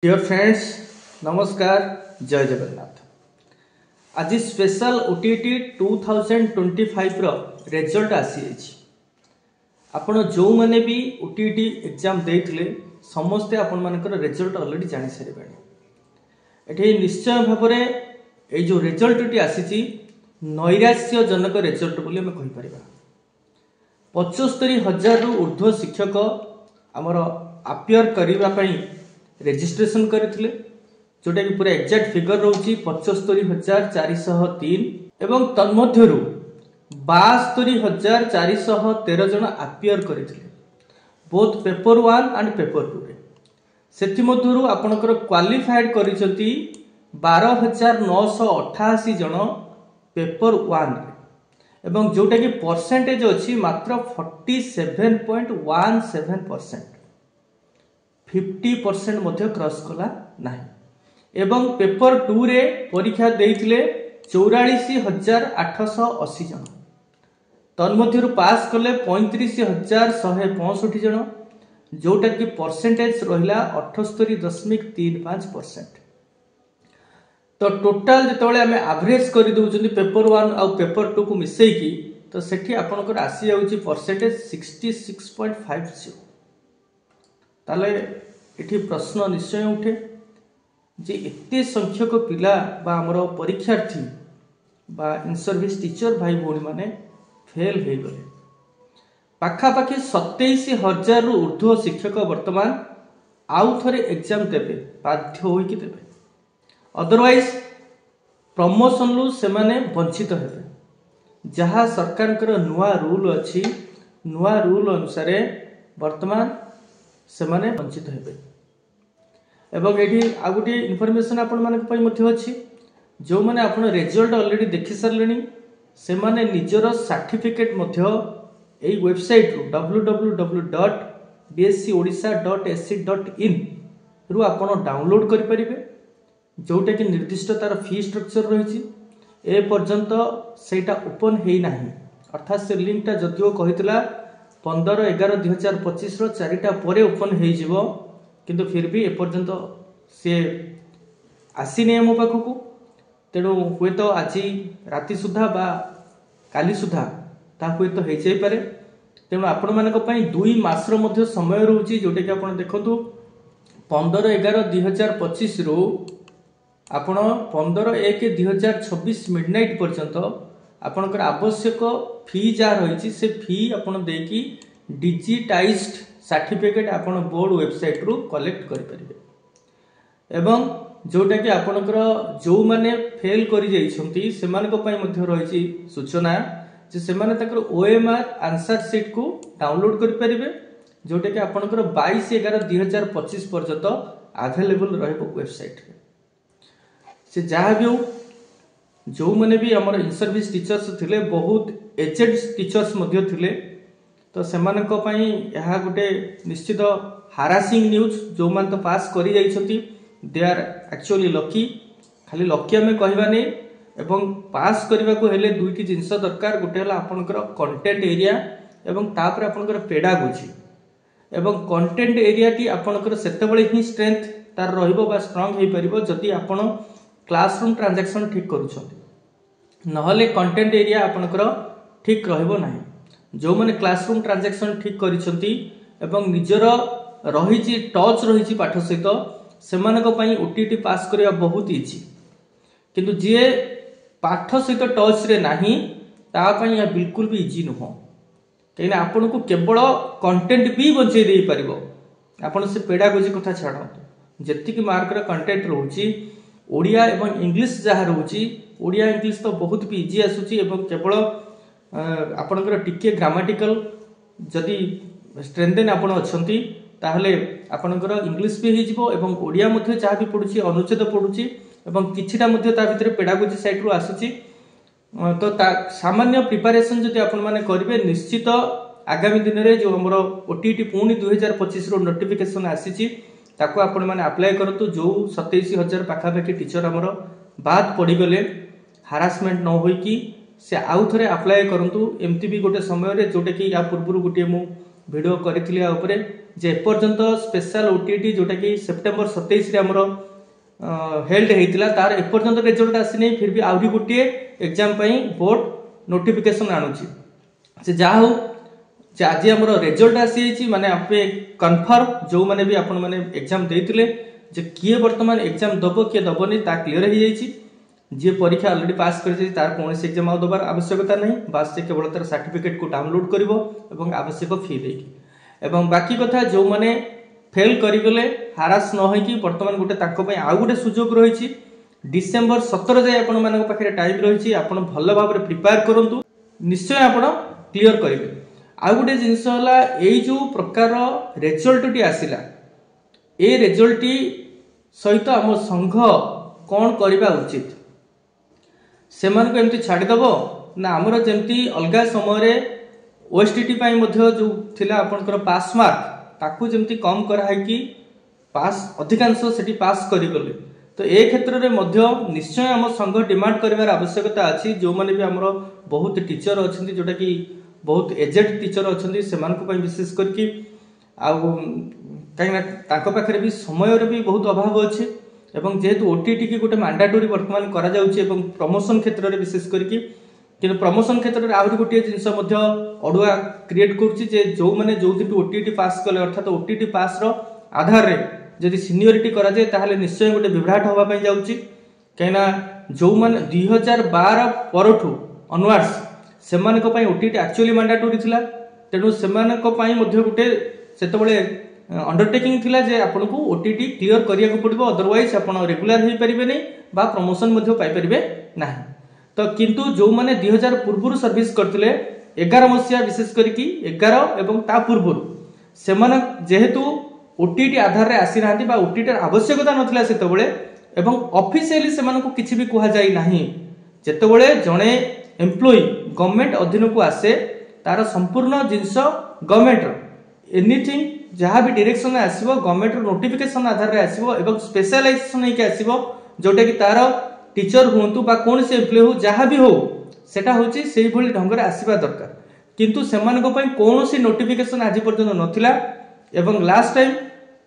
Dear friends, नमस्कार, जय जगन्नाथ। आज स्पेशल ओटीटी 2025 रो रिजल्ट आसी अछि। आपण जो माने भी ओटीटी एग्जाम देथिले समस्ते आपण मानकर रिजल्ट ऑलरेडी जानि सारिबानी। एठी निश्चय भाबरे ए जो रिजल्ट टी आसीची नैराश्यजनक रिजल्ट बोली हम कहि परिबा। 75,000 रु ऊर्ध्व शिक्षक आमर अपियर करिबा पई रेजिस्ट्रेशन करथिले, जोटा कि पूरा एक्जाक्ट फिगर रहउची 75,403 एवं तन्मध्यरु 72,413 जन अपियर करथिले बोथ पेपर 1 एंड पेपर 2 रे। सेति मध्यरु आपनकर क्वालिफाइड करिसंती 12,988 जन पेपर 1 रे एवं जोटा कि परसेंटेज अछि मात्र 47.17%। 50% मध्य क्रॉस कला नहीं एवं पेपर 2 रे परीक्षा देइथिले 44,880 जन, तन्मध्यरु पास कले 35,165 जन, जोटा कि परसेंटेज रहिला 78.35%। तो टोटल जितेबाला आम एवरेज कर दउछंती पेपर 1 आउ पेपर 2 को मिसेकी, तो सेठी आपनकर आसी जाउची परसेंटेज 66.50। ताले एठी प्रश्न निश्चय उठे जे एते संख्यक पिला बा हमर परीक्षार्थी बा इन सर्विस टीचर भाई भौणी माने फेल हो गले। पाखापाखि 27,000 रु ऊर्ध्व शिक्षक वर्तमान आउ थरे एग्जाम देबे, बाध्य होइकि देबे। अदरवाइज प्रमोशन लु से माने वंचित हेबे। जहा सरकार कर नुआ रूल अछि, नुआ रूल अनुसार वर्तमान से माने वंचित हेबे। एवं एठी आ गुटी इन्फॉर्मेशन आपण मानक पई मध्ये अछि, जो माने आपण रिजल्ट ऑलरेडी देखि सरलेनी से माने निजर सर्टिफिकेट मध्ये एई वेबसाइट रु www.bscodisha.ac.in रु आपण डाउनलोड करि परिबे, जोटा कि निर्दिष्ट तार फी स्ट्रक्चर रहिछि। ए पर्यंत सेटा ओपन हेई नाही, अर्थात से लिंकटा जदियो कहितला 15/11/2025 रो 4टा परे ओपन हेई जिवो, किंतु फिर भी ए पर्यंत से आसीने मो पाखकू। तेणु हुए तो आज राति सुधा बा काली सुधा ता हुए तो हो जाई पारे। तेणु आपण मानक पई 2 मासर मध्य समय रहउची, जोटा कि आपण देखंतु 15/11/2025 रो आपण 15/1/2026 मिडनाइट पर्यंत आपनकर आवश्यक फी जा रही से फी आपण देकी डिजिटाइज्ड सर्टिफिकेट आपण बोर्ड वेबसाइट रु कलेक्ट करि परिबे। एवं जोटा कि आपनकर जो माने फेल करि जाइछंती से मानक पई मध्ये रहिछि सूचना जे से माने तकर ओएमआर आंसर शीट को डाउनलोड करि परिबे, जोटा कि आपनकर 22/11/2025 पर्यंत अवेलेबल रहबो वेबसाइट रे। से जहा भी जो माने भी हमर इन सर्विस टीचर्स थिले, बहुत एजेड टीचर्स मध्ये थिले, तो सेमानक पई यहा गुटे निश्चित हारासिंग न्यूज। जो मान तो पास करि जाइछंती दे आर एक्चुअली लकी, खाली लकी हमें कहबानी। एवं पास करबा को हेले दुईटी जिंस दरकार, गुटे हला आपनकर कंटेंट एरिया एवं तापर आपनकर पेडागोजी। एवं कंटेंट एरिया टी आपनकर सेतेबेले ही स्ट्रेंथ तार रहिबो बा स्ट्रांग हे परिबो जदि आपण क्लासरूम ट्रांजैक्शन ठीक करूछंती, नहले कंटेंट एरिया आपनकर ठीक रहइबो नाही। जो माने क्लासरूम ट्रांजैक्शन ठीक करिसंती एवं निजर रहिछि टच रहिछि पाठ सहित, सेमानक पई ओटीटी पास करिया बहुत इजी। किंतु जे पाठ सहित टच रे नाही ता पई या बिल्कुल भी इजी नुह, कहिना आपन को केवल कंटेंट भी बंचै देई परिबो। आपन से पेडागोजी कथा छाडंतु, जेति कि मार्क रे कंटेंट रहउछि ओडिया एवं इंग्लिश जहा रहउछि, ओडिया इंग्लिश तो बहुत भी इजी आसुछि एवं केवल आपनकर टिके ग्रामेटिकल जदि स्ट्रेंथन आपण अछंती ताहले आपनकर इंग्लिश भी हे जिवो एवं ओडिया मध्ये जहा भी पढुछि अनुच्छेद पढुछि एवं किछिटा मध्ये ता भितरे पेडागोजी साइट रु आसुछि। तो सामान्य प्रिपरेशन जदि आपण माने करिवे, निश्चित आगामी दिन रे जो हमरो ओटीटी पुणी 2025 रो नोटिफिकेशन आसीछि ताको आपण माने अप्लाई करंतु। जो 27,000 पाखापाखि टीचर हमरो बाद पड़ी गले, हारासमेंट न होई कि से आउ थरे अप्लाई करंतु। एमती भी गोटे समय रे जोटे कि या पूर्व गोटे मु भिडियो करी उपरे जे एपर्यंत स्पेशल ओटीटी जोटा कि सेप्टेम्बर 27 रे हमरो हेल्ड हेतिला तार एपर्यंत रिजल्ट आसी फिर भी आउरी गोटे एग्जाम बोर्ड नोटिफिकेशन आणुची से जा हो आज आमर रिजल्ट आसी माने आपे कन्फर्म जो माने भी आपण माने एग्जाम देइतिले जे किए वर्तमान एग्जाम दबो किए दबोनी ता क्लियर हो जाइछि जे परीक्षा ऑलरेडी पास कर तार कौन एग्जाम दबार आवश्यकता नहीं बास से केवल तार सर्टिफिकेट को डाउनलोड करिवो एवं आवश्यक फी देकी एवं बाकी कथा जो माने फेल करिगले हारास न होई कि वर्तमान गोटे ताको पय आ गोटे सुजोग रहिछि डिसेंबर 17 जाय आपण मानक पाखरे टाइम रहिछि आपण भल भाव रे प्रिपेयर करंतु निश्चय आपण क्लियर करिवे आ गोटे जिंस हला एई जो प्रकार रिजल्ट टी आसिला ए रिजल्ट सहित आम संघ कौन करबा उचित से मानको एमती छाड़ी दबो ना हमर जेमती अलगा समय ओएसटीटी पाई मध्य जो थिला आपनकर पास मार्क ताकू जेमती कम करा है कि पास अधिकांश सेठी पास करि गले तो ए क्षेत्र रे मध्य निश्चय हम संघ डिमांड करिवार आवश्यकता अछि जो माने भी हमर बहुत टीचर अछंती जोटा कि बहुत एजेड टीचर अछंती सेमान को पई विशेष करके आ कहीं ताको पाखरे भी समय रे भी बहुत अभाव अछि एवं जेहेतु ओटीटी की गोटे मैंडेटरी वर्तमान करा जाउछि एवं प्रमोशन क्षेत्र रे विशेष करके किंतु प्रमोशन क्षेत्र रे आहुरी गोटे जिंस मध्य अडुआ क्रिएट करूछि जे जो माने जोथिटु ओटीटी पास कले अर्थात ओटीटी पास रो आधार रे जदि सीनियरिटी करा जाय ताहले निश्चय गोटे विभ्राट होबा पय जाउछि कहिना जो माने 2012 परठु ऑनवर्ड्स सेमान को पय ओटीटी एक्चुअली मैंडेटरी थिला तेनु सेमान को पय मध्य गोटे सेतबळे अंडरटेकिंग थिला जे आपन को ओटीटी क्लियर करिया को पड़िबो अदरवाइज आपन रेगुलर हे परिबे नै बा प्रमोशन मध्य पाई परिबे नाही तो किंतु जो माने 2000 पूर्व सर्विस करथिले 11 मसिया विशेष करिकी 11 एवं ता पूर्व सेमान जेहेतु ओटीटी आधार रे आसी नांती बा ओटीटी आवश्यकता नथिला सेतबळे एवं ऑफिशियली सेमान को किछि भी कुहा जाई नाही जेतबळे जणे एम्प्लॉय गवर्नमेंट अधीन को आसे तार संपूर्ण जिंस गवर्नमेंट एनीथिंग जहाँ भी डायरेक्शन आसीबो गवर्नमेंट नोटिफिकेशन आधार रे आसीबो एवं स्पेशलाइजेशन हे के आसीबो जोटा कि तार टीचर हुंतु बा कोन से एम्प्लॉय हो जहाँ भी हो सेटा होची सेही भली ढंग रे आसीबा दरकार किंतु सेमान को पई कोनोसी नोटिफिकेशन आज पर्यंत नथिला एवं लास्ट टाइम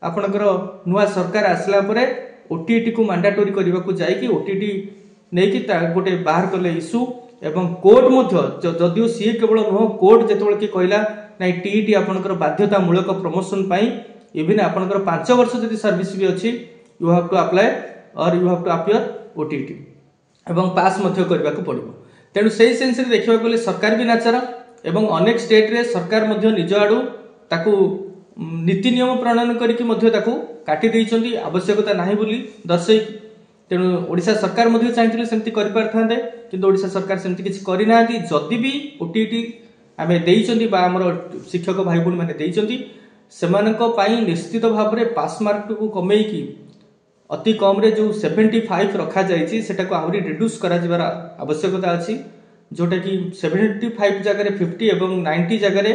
आपनकर नुवा सरकार आसला परे ओटीटी को मैंडेटरी करबा को जाई कि ओटीटी नै कि गोटे बाहर करले इशू एवं कोर्ट मध्य जदियो सी केवल नो कोर्ट जेतबेल कि कहला नै टीईटी आपनकर बाध्यतामूलक प्रमोशन पाई इवन आपनकर 5 वर्ष जदि सर्विस भी अछि यू हैव टू अप्लाई और you have to appear OTT एवं पास मध्य करबा को पड़िबो तेनु सेही सेंस रे देखिबा गले सरकार भी नाचर एवं अनेक स्टेट रे सरकार मध्य निज आडू ताकू नीति नियम प्रणयन करिकि मध्य ताकू काटी दैछंती आवश्यकता नाही बोली दर्शै तेनु ओडिसा सरकार मध्य चाहिथिले सेमति करि पारथांदे किंतु ओडिसा सरकार सेमति किछि करि नांती जदि भी ओटीटी आमे देइछंती बा हमर शिक्षक भाई बहन माने देइछंती सेमानक पाई निश्चित भाव रे पास मार्क को कमेई की अति कम रे जो 75 रखा जाइछि सेटा को आउरी रिड्यूस करा जिबार आवश्यकता अछि जोटा कि 75 जगह रे 50 एवं 90 जगह रे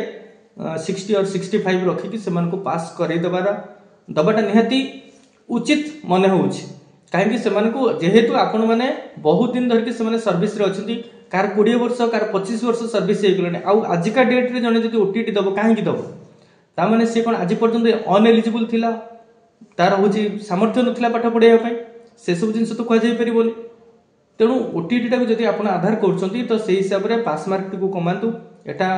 60 और 65 रखि कि सेमान को पास करै दबाटा निहाती उचित मने होउछि काहे कि सेमान को जेहेतु आपण माने बहुत दिन धर के सेमाने सर्विस रे अछंती कार 20 वर्ष कार 25 वर्ष सर्विस हे गलने आ आज का डेट रे जने जदि ओटीटी दबो काहे कि दबो ता माने से कोन आज पर्यंत अनएलिजिबल थिला तार होची सामर्थ्य नथिला पाठ पढाइया पई से सब जिंस तो कह जाई परिबोनी तेणु ओटीटी टा जदि आपण आधार करछंती तो सेही हिसाब रे पास मार्क को कमांतु एटा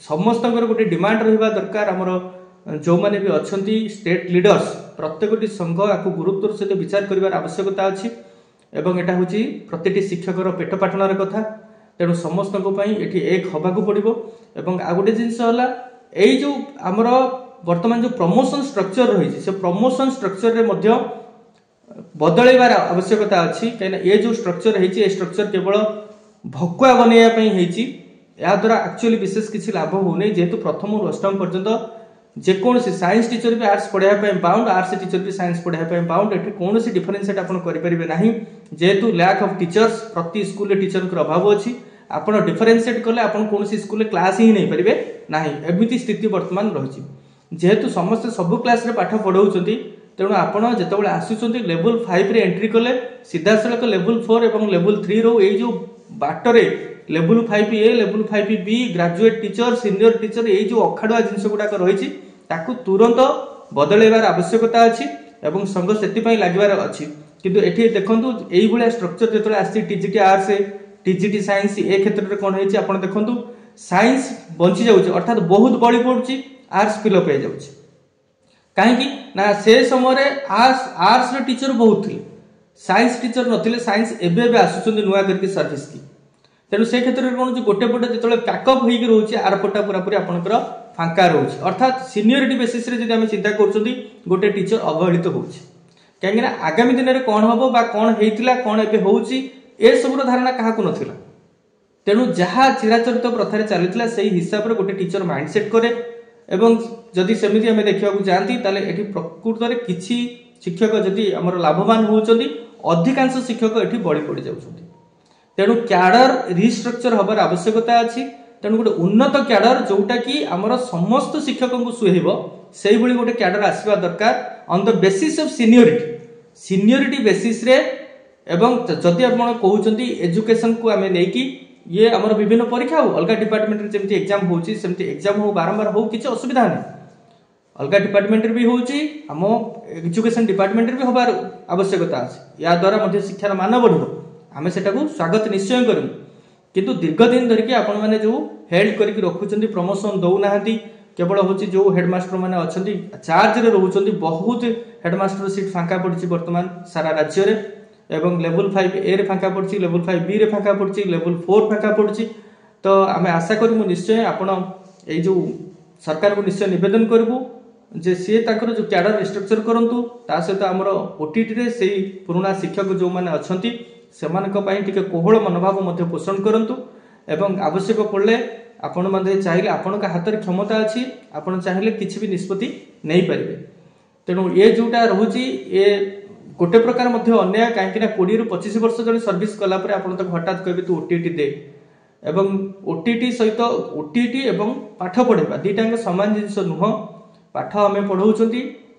समस्तकर गोटे डिमांड रहिबा दरकार हमर जो माने भी अछंती स्टेट लीडर्स प्रत्येकटी संघ आकु गुरुत्वर सहित विचार करिवार आवश्यकता अछि एवं एटा होची प्रतिटी शिक्षकर पेट पाटनार कथा तेणु समस्त को पई एठी एक हबा को पड़िबो एवं आ गोटे जिंस हला एई जो हमर वर्तमान जो प्रमोशन स्ट्रक्चर रही से प्रमोशन स्ट्रक्चर रे मध्य बदलैबार आवश्यकता अछि कहिना ए जो स्ट्रक्चर हेछि ए स्ट्रक्चर केवल भकुआ बनेया पई हेछि या द्वारा एक्चुअली विशेष किछि लाभ हो नै जेहेतु प्रथम रु अष्टम पर्यंत जे कोनसी साइंस टीचर भी आर्ट्स पढ़ाया पई बाउंड आर्ट्स टीचर भी साइंस पढ़ाया पई बाउंड एठी कोनसी डिफरेंशिएट आपण करि परिबे नाही जेहेतु लैक ऑफ टीचर्स प्रति स्कूल रे टीचर को अभाव अछि आपण डिफरेंशिएट करले आपण कोनसी स्कूल रे क्लास ही नै परिबे नाही एमिति स्थिति वर्तमान रहिछि जेहेतु समस्त सब क्लास रे पाठ पढौचंती तेणु आपण जेतबेले आसुचंती लेवल 5 रे एंट्री कले सीधा सड़क लेवल 4 एवं लेवल 3 रो ए जो बाटरे level 5A level 5B graduate teacher senior teacher ये जो अखाड़ुआ जिनस गुड़ाक रही ताकू तुरंत बदलैबार आवश्यकता अच्छी एवं संघ से लगे अच्छी किंतु एठी देखंतु एई भलिया स्ट्रक्चर जेतले आसी टीजीटी आर्ट्स टीजीटी साइंस ए क्षेत्र में कौन होइछि आपण देखंतु साइंस बंची जाउछि अर्थात बहुत बड़ी पड़ुछि आर्ट्स फिलअप हो जाउछि काहेकि ना से समय आर्ट्स रे टीचर बहुत थिले साइंस टीचर नथिले साइंस एबे एबे आसुछन्ती नुआ करके सर्विस की तेणु से क्षेत्र में कौन गोटे पटे जो पैकअप होगी रोचे आर पटा पूरा पूरी आपंकर फांका रोचे अर्थात सीनियरिटी बेसिस रे जब आम चिंता कर गोटे टीचर अवहेलित होछि कहीं आगामी दिन में कौन हम बा कौन होता कौन एबे होछि ए सबुर धारणा क्या नथिला तेणु जहाँ चिराचरित प्रथार चली से हिसाब से गोटे टीचर माइंडसेट करे एवं जदि सेमती आम देखा जाती ये प्रकृत में किसी शिक्षक जदि आम लाभवान होती अधिकांश शिक्षक ये बड़ी पड़ जाती तेणु क्याडर रिस्ट्रक्चर हबार आवश्यकता अच्छी तेणु गोटे उन्नत क्याडर जोटा कि आमर समस्त शिक्षक को सुहेब से गोटे क्याडर आसवा दरकार on the basis of seniority basis रे एवं जदि आप कहते एजुकेशन को आम नहीं ये आमर विभिन्न परीक्षा हो अलग डिपार्टमेंट जमी एग्जाम होची सेमती एग्जाम हो बारंबार हो किसी असुविधा नहीं अलग डिपार्टमेंट भी होची आम एजुकेशन डिपार्टमेंट भी हबार आवश्यकता अच्छे या द्वारा शिक्षार मान बढ़ आम सेटा को स्वागत निश्चय करूँ किंतु दीर्घ दिन धरिकी आपण मैंने जो हेल्ड करके रखुच्च प्रमोशन दौना केवल हूँ जो हेडमास्टर मैंने अच्छा चार्ज रे रोच बहुत हेडमास्टर सीट फांका पड़ी बर्तमान सारा राज्य में एवं लेवल 5A रे फांका पड़ी लेवल 5B रे फांका पड़ी लेवल 4 फांका पड़ी तो आम आशा करूँ निश्चय आपण जो सरकार को निश्चय निवेदन करूँ जे सी ताकर जो क्याडर रिस्ट्रक्चर करूँ ता सहित आमर ओटीटी रे से पुराना शिक्षक जो मैंने अच्छा से कोहल मनोभाव पोषण करूँ एवं आवश्यक पड़े आपण मैंने चाहिए आपण हाथ में क्षमता अच्छी आपण चाहिए किसी भी निष्पत्ति नहीं पारे तेणु ये जोटा रोचे ये गोटे प्रकार अन्याय कहीं 20 ରୁ 25 वर्ष जन सर्विस कलापर आप हठात कहे तू ओटीटी दे एवं ओटीटी सहित ओटीटी एवं पाठ पढ़ेगा दुईटाक सामान जिनस नुह पाठ आम पढ़ाऊँ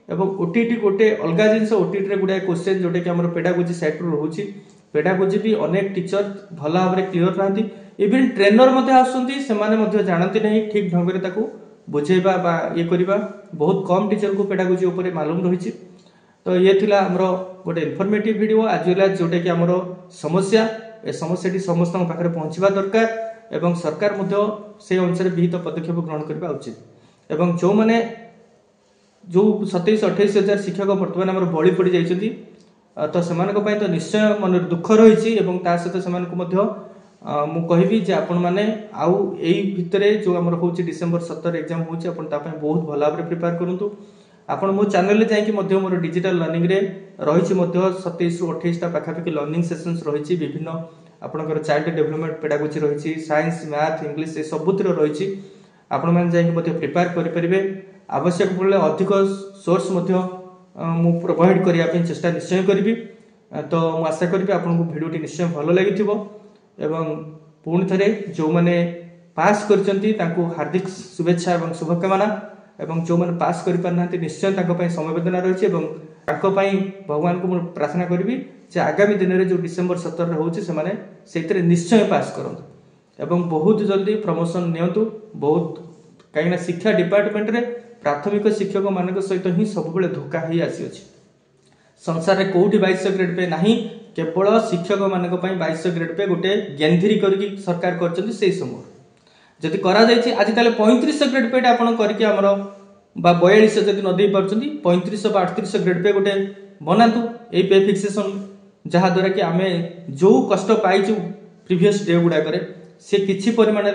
एवं ओटीटी गोटे अलग जिनस ओटीटी गुड़ाए क्वेश्चन जोटा कि आम पेडागोजी सैट रोचे पेडागोजी भी अनेक टीचर भल भाव में क्लीयर रहा इवन ट्रेनर आसते जानते नहीं ठीक ढंग से बुझेबा ये करवा बहुत कम टीचर को पेडागोजी उपर मालूम रही तो ये थिला हमरो गोटे इनफॉर्मेटिव वीडियो आज जोटा कि आमर समस्या ए समस्या समस्त पाखे पहुंचवा दरकार एवं सरकार से अनुसार विहित पदक्षेप ग्रहण करने उचित एवं जो मैंने जो 27-28 हजार शिक्षक बर्तमान आम बड़ी पड़ जाइए तो से तो निश्चय मन दुख रही सहित से मु कहबी जे आपण मैंने आउ एई भितरे जो आमर हूँ डिसेम्बर 17 एग्जाम होची आपण तापय बहुत भल भाव प्रिपेयर करंतु आपण मो चैनल जाकि मोर डिजिटल लर्निंग रे रही 27 ରୁ 28 टा पाखापाखि लर्निंग सेशंस रही विभिन्न आपनकर चाइल्ड डेवलपमेंट पेडागोजी रही साइंस मैथ इंग्लिश ए सबुतिर रही आपण मैंने जाकि प्रिपेयर करि परिबे आवश्यक पड़े अधिक सोर्स मु प्रोवाइड करने चेष्टा निश्चय करी तो मु आशा करी आपको भिडियोटी निश्चय भल लगी एवं पुणी थे जो मैंने पास कर हार्दिक शुभेच्छा और शुभकामना एवं जो मैंने पास कर पारना निश्चय समवेदना रही भगवान को प्रार्थना करी आगामी दिन में जो डिसेम्बर 17 होने से निश्चय पास करूँ एवं बहुत जल्दी प्रमोशन नियंतु बहुत कहीं शिक्षा डिपार्टमेंट रे प्राथमिक शिक्षक मान सहित ही सब धोखा ही आसी अछि संसार में कौटी 2200 ग्रेड पे नहीं केवल शिक्षक मान 2200 ग्रेड पे गोटे गेंधिरी करके सरकार कर समय जदि करा आज ताले 3500 ग्रेड पे आप करके आमर 4200 जदि न दे पार्टी 3500 बा 3800 ग्रेड पे गोटे बनातु ये पे फिक्सेशन जहाँ द्वारा कि आम जो कष्ट पाइचु प्रीवियस डे गुड़ाक से किसी परिमाण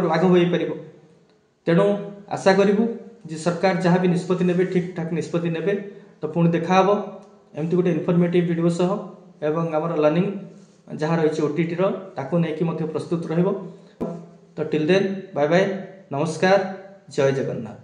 लाघव हो पार तेणु आशा करूँ जे सरकार जहाँ भी निष्पत्ति ने ठीक ठाक निष्पत्ति ने तो पुणी देखा एमती गोटे इनफॉर्मेटिव वीडियो सह एवं आमर लर्निंग जहाँ रही ओटीटी ताकू नहीं प्रस्तुत रहिबो तो टिल देन बाय बाय नमस्कार जय जगन्नाथ।